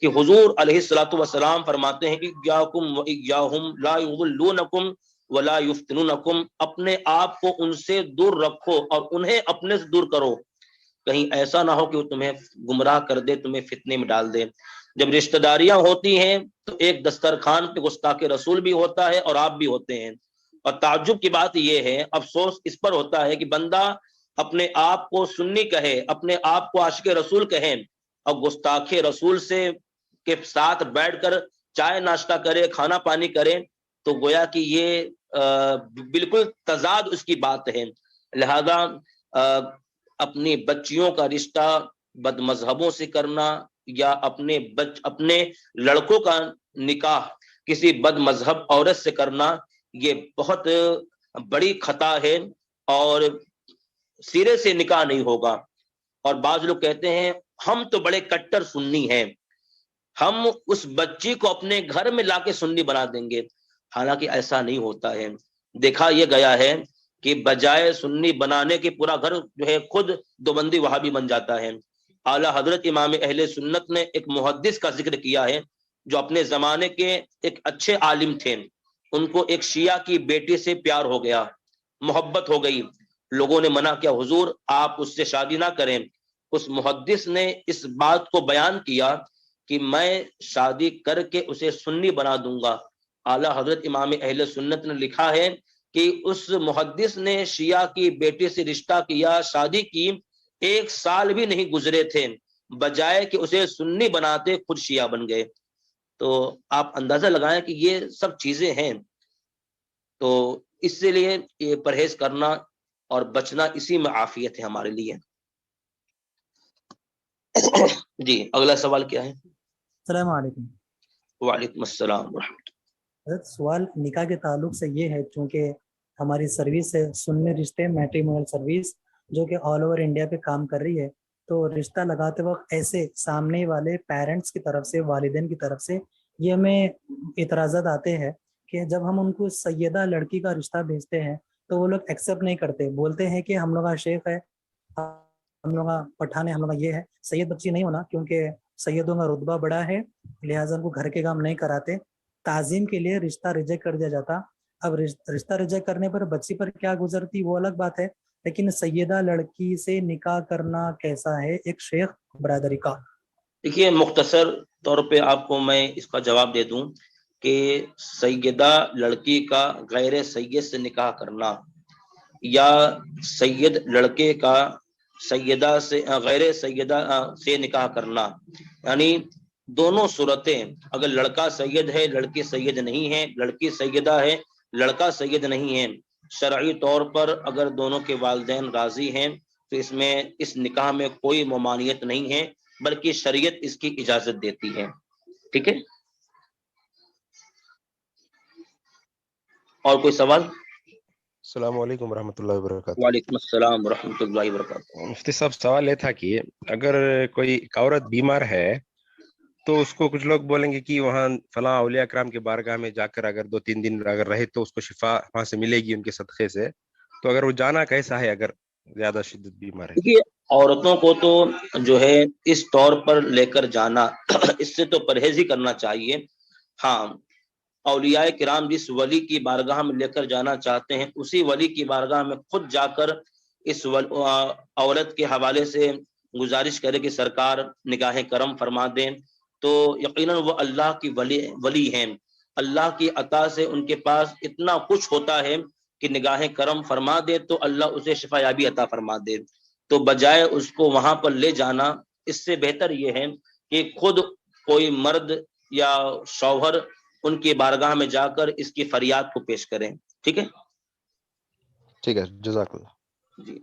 کہ حضور علیہ الصلوۃ والسلام فرماتے ہیں ایاکم و ایاہم لا یضلونکم ولا یفتنونکم، اپنے آپ کو ان سے دور رکھو اور انہیں اپنے سے دور کرو، کہیں ایسا نہ ہو کہ وہ تمہیں گمراہ کر دے، تمہیں فتنے میں ڈال دے۔ جب رشتہ داریاں ہوتی ہیں تو ایک دسترخوان پہ گستاخ رسول بھی ہوتا ہے اور آپ بھی ہوتے ہیں، اور تعجب کی بات یہ ہے، افسوس اس پر ہوتا ہے کہ بندہ اپنے آپ کو سنی کہے، اپنے آپ کو عاشق رسول کہیں، اور گستاخ رسول سے کے ساتھ بیٹھ کر چائے ناشتہ کرے، کھانا پانی کرے، تو گویا کہ یہ بالکل تضاد اس کی بات ہے۔ لہذا اپنی بچیوں کا رشتہ بد مذہبوں سے کرنا یا اپنے لڑکوں کا نکاح کسی بد مذہب عورت سے کرنا، یہ بہت بڑی خطا ہے، اور سرے سے نکاح نہیں ہوگا۔ اور بعض لوگ کہتے ہیں ہم تو بڑے کٹر سنی ہیں، ہم اس بچی کو اپنے گھر میں لا کے سنی بنا دیں گے، حالانکہ ایسا نہیں ہوتا ہے۔ دیکھا یہ گیا ہے کہ بجائے سنی بنانے کے پورا گھر جو ہے خود دیوبندی وہابی بن جاتا ہے۔ اعلیٰ حضرت امام اہل سنت نے ایک محدث کا ذکر کیا ہے جو اپنے زمانے کے ایک اچھے عالم تھے، ان کو ایک شیعہ کی بیٹی سے پیار ہو گیا، محبت ہو گئی، لوگوں نے منع کیا، حضور آپ اس سے شادی نہ کریں۔ اس محدث نے اس بات کو بیان کیا کہ میں شادی کر کے اسے سنی بنا دوں گا۔ اعلیٰ حضرت امام اہل سنت نے لکھا ہے کہ اس محدث نے شیعہ کی بیٹی سے رشتہ کیا، شادی کی، 1 سال بھی نہیں گزرے تھے، بجائے کہ اسے سنی بناتے خود شیعہ بن گئے۔ تو آپ اندازہ لگائیں کہ یہ سب چیزیں ہیں، تو اس سے لیے یہ پرہیز کرنا اور بچنا اسی میں عافیت ہے ہمارے لیے۔ جی اگلا سوال کیا ہے؟ السلام علیکم۔ وعلیکم السلام ورحمۃ اللہ۔ حضرت، سوال نکاح کے تعلق سے یہ ہے، چونکہ ہماری سروس ہے سننے رشتے میٹریمونیل سروس، جو کہ آل اوور انڈیا پہ کام کر رہی ہے، تو رشتہ لگاتے وقت ایسے سامنے والے پیرنٹس کی طرف سے، والدین کی طرف سے یہ ہمیں اعتراضات آتے ہیں کہ جب ہم ان کو سیدہ لڑکی کا رشتہ بھیجتے ہیں تو وہ لوگ ایکسیپٹ نہیں کرتے، بولتے ہیں کہ ہم لوگ کا شیخ ہے، ہم لوگ کا پٹھان ہے، ہم لوگ کا یہ ہے، سید بچی نہیں ہونا، کیونکہ سیدوں کا رتبہ بڑا ہے، لہٰذا ان کو گھر کے کام نہیں کراتے، تعظیم کے لیے رشتہ ریجیکٹ کر دیا جاتا۔ اب رشتہ ریجیکٹ کرنے پر بچی پر کیا گزرتی وہ الگ بات ہے، لیکن سیدہ لڑکی سے نکاح کرنا کیسا ہے ایک شیخ برادری کا؟ دیکھیے، مختصر طور پہ آپ کو میں اس کا جواب دے دوں کہ سیدہ لڑکی کا غیر سید سے نکاح کرنا یا سید لڑکے کا سیدہ سے غیر سیدہ سے نکاح کرنا، یعنی دونوں صورتیں، اگر لڑکا سید ہے لڑکی سید نہیں ہے، لڑکی سیدہ ہے لڑکا سید نہیں ہے، شرعی طور پر اگر دونوں کے والدین راضی ہیں تو اس میں اس نکاح میں کوئی ممانعت نہیں ہے، بلکہ شریعت اس کی اجازت دیتی ہے۔ ٹھیک ہے، اور کوئی سوال؟ السلام علیکم ورحمۃ اللہ وبرکاتہ۔ وعلیکم السلام ورحمۃ اللہ وبرکاتہ۔ مفتی صاحب، سوال یہ تھا کہ اگر کوئی عورت بیمار ہے تو اس کو کچھ لوگ بولیں گے کہ وہاں فلاں اولیاء کرام کے بارگاہ میں جا کر اگر 2-3 دن اگر رہے تو اس کو شفا وہاں سے ملے گی ان کے صدقے سے، تو اگر وہ جانا کیسا ہے اگر زیادہ شدت بیمار ہے؟ دیکھیے، عورتوں کو تو جو ہے اس طور پر لے کر جانا اس سے تو پرہیز ہی کرنا چاہیے۔ ہاں، اولیاء کرام جس ولی کی بارگاہ میں لے کر جانا چاہتے ہیں اسی ولی کی بارگاہ میں خود جا کر اس عورت کے حوالے سے گزارش کرے کہ سرکار نگاہ کرم فرما دیں، تو یقیناً وہ اللہ کی ولی ہیں، اللہ کی عطا سے ان کے پاس اتنا کچھ ہوتا ہے کہ نگاہ کرم فرما دے تو اللہ اسے شفا یابی عطا فرما دے. تو بجائے اس کو وہاں پر لے جانا، اس سے بہتر یہ ہے کہ خود کوئی مرد یا شوہر ان کی بارگاہ میں جا کر اس کی فریاد کو پیش کریں. ٹھیک ہے، ٹھیک ہے، جزاک اللہ. جی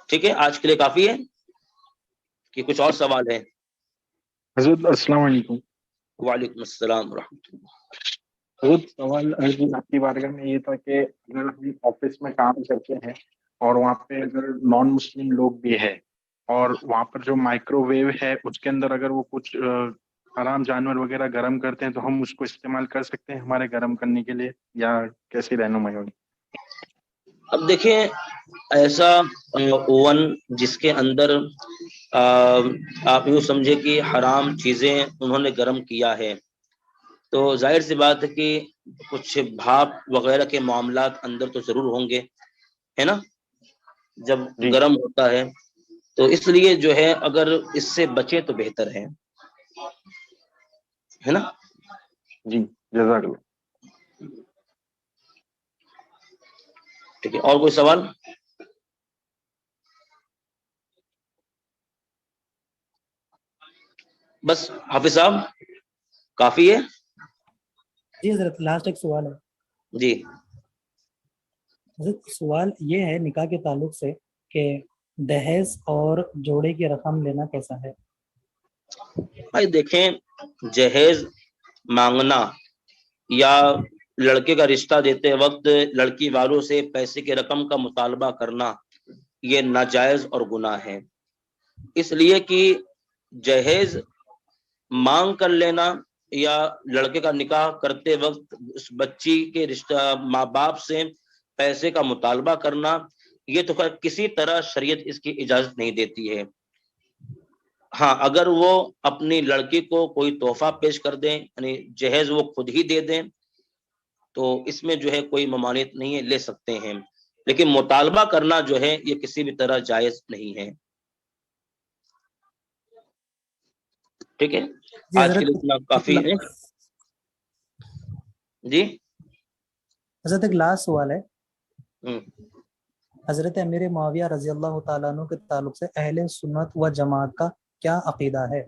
ٹھیک ہے، آج کے لیے کافی ہے کہ کچھ اور سوال ہے؟ حضرت السلام علیکم. وعلیکم السلام ورحمۃ اللہ. حضرت سوال آپ کی بارگاہ میں یہ تھا کہ اگر ہم آفس میں کام کرتے ہیں اور وہاں پہ اگر نان مسلم لوگ بھی ہے اور وہاں پر جو مائکرو ویو ہے اس کے اندر اگر وہ کچھ حرام جانور وغیرہ گرم کرتے ہیں تو ہم اس کو استعمال کر سکتے ہیں ہمارے گرم کرنے کے لیے، یا کیسی رہنمائی ہوگی؟ اب دیکھیں، ایسا اوون جس کے اندر آپ یوں سمجھے کہ حرام چیزیں انہوں نے گرم کیا ہے، تو ظاہر سی بات ہے کہ کچھ بھاپ وغیرہ کے معاملات اندر تو ضرور ہوں گے، ہے نا، جب جی گرم ہوتا ہے. تو اس لیے جو ہے اگر اس سے بچے تو بہتر ہے نا. جی جزاک اللہ. ٹھیک ہے، اور کوئی سوال؟ بس حافظ صاحب کافی ہے؟ جی حضرت لاسٹ ایک سوال ہے. جی حضرت سوال یہ ہے نکاح کے تعلق سے کہ دہیز اور جوڑے کی رقم لینا کیسا ہے؟ بھائی دیکھیں، جہیز مانگنا یا لڑکے کا رشتہ دیتے وقت لڑکی والوں سے پیسے کی رقم کا مطالبہ کرنا یہ ناجائز اور گناہ ہے. اس لیے کہ جہیز مانگ کر لینا یا لڑکے کا نکاح کرتے وقت اس بچی کے رشتہ ماں باپ سے پیسے کا مطالبہ کرنا، یہ تو کسی طرح شریعت اس کی اجازت نہیں دیتی ہے. ہاں، اگر وہ اپنی لڑکی کو کوئی تحفہ پیش کر دیں، یعنی جہیز وہ خود ہی دے دیں، تو اس میں جو ہے کوئی ممانعت نہیں ہے، لے سکتے ہیں. لیکن مطالبہ کرنا جو ہے یہ کسی بھی طرح جائز نہیں ہے. ٹھیک ہے، جی آج کے حضرت لیے اتنا کافی ہے. جی حضرت ایک لاسٹ سوال ہے. ہم. حضرت امیر معاویہ رضی اللہ تعالیٰ عنہ کے تعلق سے اہل سنت و جماعت کا کیا عقیدہ ہے؟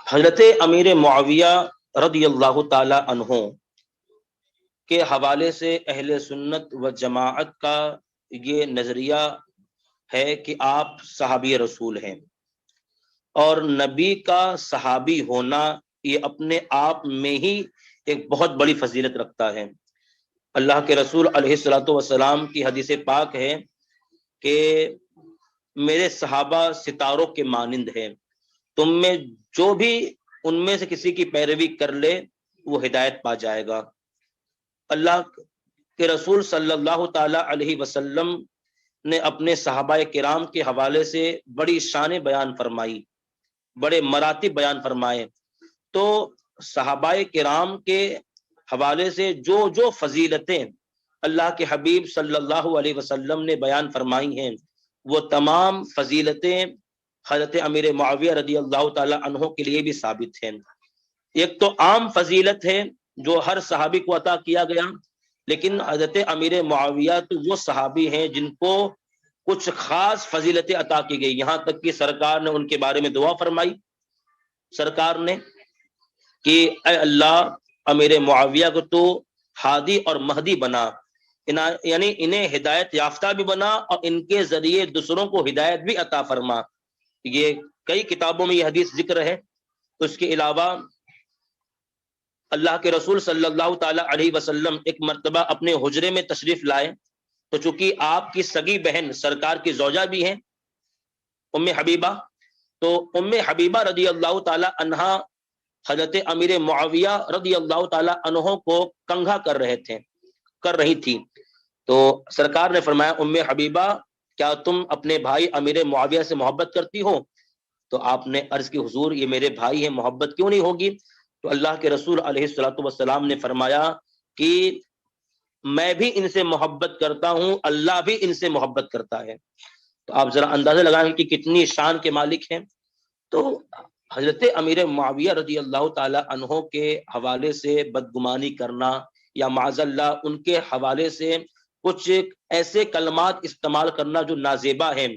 حضرت امیر معاویہ رضی اللہ تعالی عنہ کے حوالے سے اہل سنت و جماعت کا یہ نظریہ ہے کہ آپ صحابی رسول ہیں، اور نبی کا صحابی ہونا یہ اپنے آپ میں ہی ایک بہت بڑی فضیلت رکھتا ہے. اللہ کے رسول علیہ الصلوۃ والسلام کی حدیث پاک ہے کہ میرے صحابہ ستاروں کے مانند ہیں، تم میں جو بھی ان میں سے کسی کی پیروی کر لے وہ ہدایت پا جائے گا. اللہ کے رسول صلی اللہ تعالی علیہ وسلم نے اپنے صحابہ کرام کے حوالے سے بڑی شان بیان فرمائی، بڑے مراتب بیان فرمائے. تو صحابہ کرام کے حوالے سے جو جو فضیلتیں اللہ کے حبیب صلی اللہ علیہ وسلم نے بیان فرمائی ہیں، وہ تمام فضیلتیں حضرت امیر معاویہ رضی اللہ تعالی عنہ کے لیے بھی ثابت ہیں. ایک تو عام فضیلت ہے جو ہر صحابی کو عطا کیا گیا، لیکن حضرت امیر معاویہ تو وہ صحابی ہیں جن کو کچھ خاص فضیلتیں عطا کی گئی. یہاں تک کہ سرکار نے ان کے بارے میں دعا فرمائی، سرکار نے کہ اے اللہ امیر معاویہ کو تو ہادی اور مہدی بنا، یعنی انہیں ہدایت یافتہ بھی بنا اور ان کے ذریعے دوسروں کو ہدایت بھی عطا فرما. یہ کئی کتابوں میں یہ حدیث ذکر ہے. اس کے علاوہ اللہ کے رسول صلی اللہ تعالی علیہ وسلم ایک مرتبہ اپنے حجرے میں تشریف لائے، تو چونکہ آپ کی سگی بہن سرکار کی زوجہ بھی ہیں ام حبیبہ، تو ام حبیبہ رضی اللہ تعالی عنہا حضرت امیر معاویہ رضی اللہ تعالی عنہ کو کنگھا کر رہی تھی. تو سرکار نے فرمایا ام حبیبہ کیا تم اپنے بھائی امیر معاویہ سے محبت کرتی ہو؟ تو آپ نے عرض کی حضور یہ میرے بھائی ہیں، محبت کیوں نہیں ہوگی؟ تو اللہ کے رسول علیہ الصلوۃ والسلام نے فرمایا کہ میں بھی ان سے محبت کرتا ہوں، اللہ بھی ان سے محبت کرتا ہے۔ تو آپ ذرا اندازہ لگائیں کہ کتنی شان کے مالک ہیں۔ تو حضرت امیر معاویہ رضی اللہ تعالی عنہ کے حوالے سے بدگمانی کرنا یا معاذ اللہ ان کے حوالے سے کچھ ایسے کلمات استعمال کرنا جو نازیبا ہیں،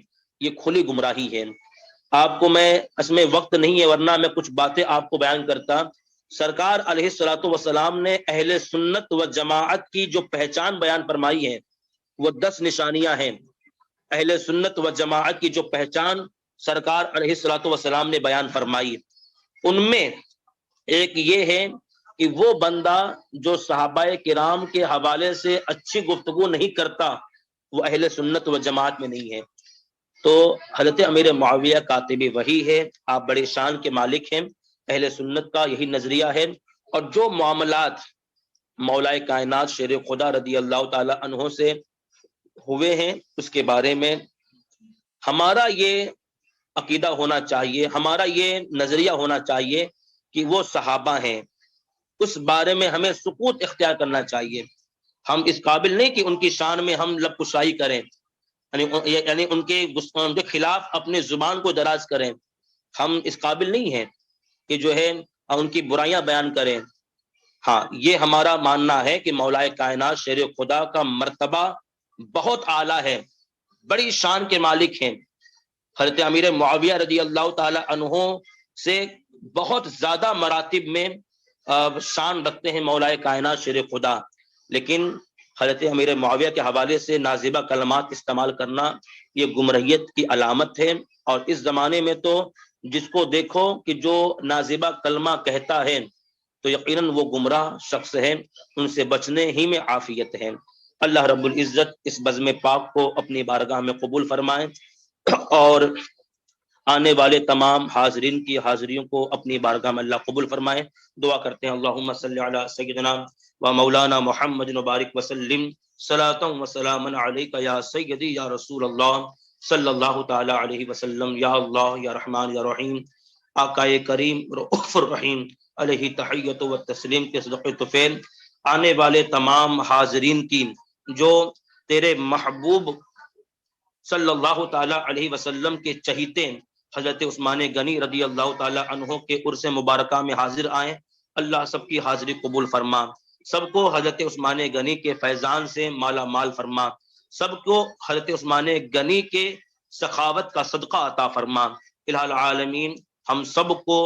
یہ کھلی گمراہی ہے۔ آپ کو میں اس میں وقت نہیں ہے ورنہ میں کچھ باتیں آپ کو بیان کرتا۔ سرکار علیہ الصلوۃ والسلام نے اہل سنت و جماعت کی جو پہچان بیان فرمائی ہے وہ 10 نشانیاں ہیں۔ اہل سنت و جماعت کی جو پہچان سرکار علیہ الصلوۃ والسلام نے بیان فرمائی، ان میں ایک یہ ہے کہ وہ بندہ جو صحابہ کرام کے حوالے سے اچھی گفتگو نہیں کرتا وہ اہل سنت و جماعت میں نہیں ہے۔ تو حضرت امیر معاویہ کاتب وحی ہے، آپ بڑے شان کے مالک ہیں، اہل سنت کا یہی نظریہ ہے۔ اور جو معاملات مولا کائنات شیر خدا رضی اللہ تعالی عنہ سے ہوئے ہیں اس کے بارے میں ہمارا یہ عقیدہ ہونا چاہیے، ہمارا یہ نظریہ ہونا چاہیے کہ وہ صحابہ ہیں، اس بارے میں ہمیں سکوت اختیار کرنا چاہیے۔ ہم اس قابل نہیں کہ ان کی شان میں ہم لب کشائی کریں، یعنی ان کے خلاف اپنے زبان کو دراز کریں۔ ہم اس قابل نہیں ہیں کہ جو ہے ان کی برائیاں بیان کریں۔ ہاں، یہ ہمارا ماننا ہے کہ مولا کائنات شیر خدا کا مرتبہ بہت اعلیٰ ہے، بڑی شان کے مالک ہیں۔ حضرت امیر معاویہ رضی اللہ تعالی عنہ سے بہت زیادہ مراتب میں شان رکھتے ہیں مولا کائنات شیر خدا، لیکن حضرت امیر معاویہ کے حوالے سے نازیبہ کلمات استعمال کرنا یہ گمراہیت کی علامت ہے۔ اور اس زمانے میں تو جس کو دیکھو کہ جو نازیبہ کلمہ کہتا ہے تو یقیناً وہ گمراہ شخص ہے، ان سے بچنے ہی میں عافیت ہے۔ اللہ رب العزت اس بزم پاک کو اپنی بارگاہ میں قبول فرمائے اور آنے والے تمام حاضرین کی حاضریوں کو اپنی بارگاہ میں اللہ قبول فرمائے۔ دعا کرتے ہیں اللہم صلی علی سیدنا و مولانا محمد مبارک وسلم صلاۃ و سلاما علیک یا سیدی یا رسول اللہ صلی اللہ تعالی علیہ وسلم۔ یا اللہ یا رحمان یا رحیم، آقائے کریم رؤوف الرحیم علیہ تحیت و تسلیم کے صدقے طفیل آنے والے تمام حاضرین کی جو تیرے محبوب صلی اللہ تعالی علیہ وسلم کے چہیتے حضرت عثمان غنی رضی اللہ تعالی عنہ کے عرس مبارکہ میں حاضر آئیں، اللہ سب کی حاضری قبول فرما، سب کو حضرت عثمان غنی کے فیضان سے مالا مال فرما، سب کو حضرت عثمان غنی کے سخاوت کا صدقہ عطا فرما۔ الہ العالمین ہم سب کو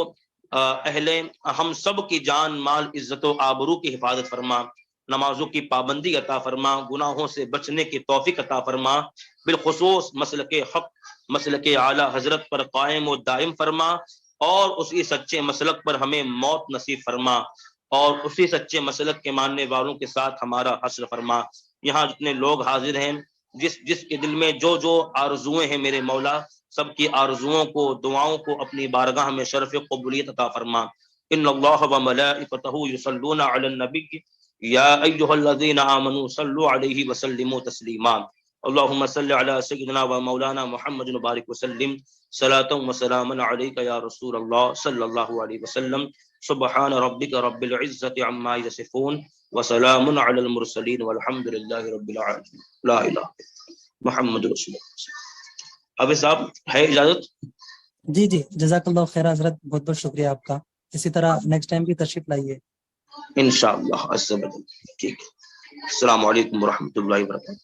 ہم سب کی جان مال عزت و آبرو کی حفاظت فرما، نمازوں کی پابندی عطا فرما، گناہوں سے بچنے کی توفیق عطا فرما، بالخصوص مسلک حق مسلک اعلی حضرت پر قائم و دائم فرما، اور اسی سچے مسلک پر ہمیں موت نصیب فرما، اور اسی سچے مسلک کے ماننے والوں کے ساتھ ہمارا حشر فرما۔ یہاں جتنے لوگ حاضر ہیں، جس کے دل میں جو جو آرزویں ہیں میرے مولا، سب کی آرزوؤں کو دعاؤں کو اپنی بارگاہ میں شرف قبولیت عطا فرما۔ ان اللہ و ملائکتہ یصلون علی النبی یا ایھا الذین آمنوا صلوا علیہ وسلموا تسلیما۔ اللہم صلی علی سیدنا و مولانا محمد مبارک وسلم صلاۃ و سلاما علیک یا رسول اللہ صلی اللہ علیہ وسلم۔ سبحان ربک رب العزۃ عما یصفون وسلام علی المرسلین والحمد للہ رب العالمین۔ لا الہ محمد رسول اللہ۔ اب صاحب ہے اجازت؟ جی جی، جزاک اللہ خیر حضرت، بہت بہت شکریہ آپ کا، اسی طرح نیکسٹ ٹائم بھی تشریف لائیے انشاءاللہ عز و جل۔ ٹھیک ہے، السلام علیکم ورحمۃ اللہ وبرکاتہ۔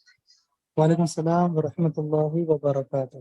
وعلیکم السلام ورحمۃ اللہ وبرکاتہ۔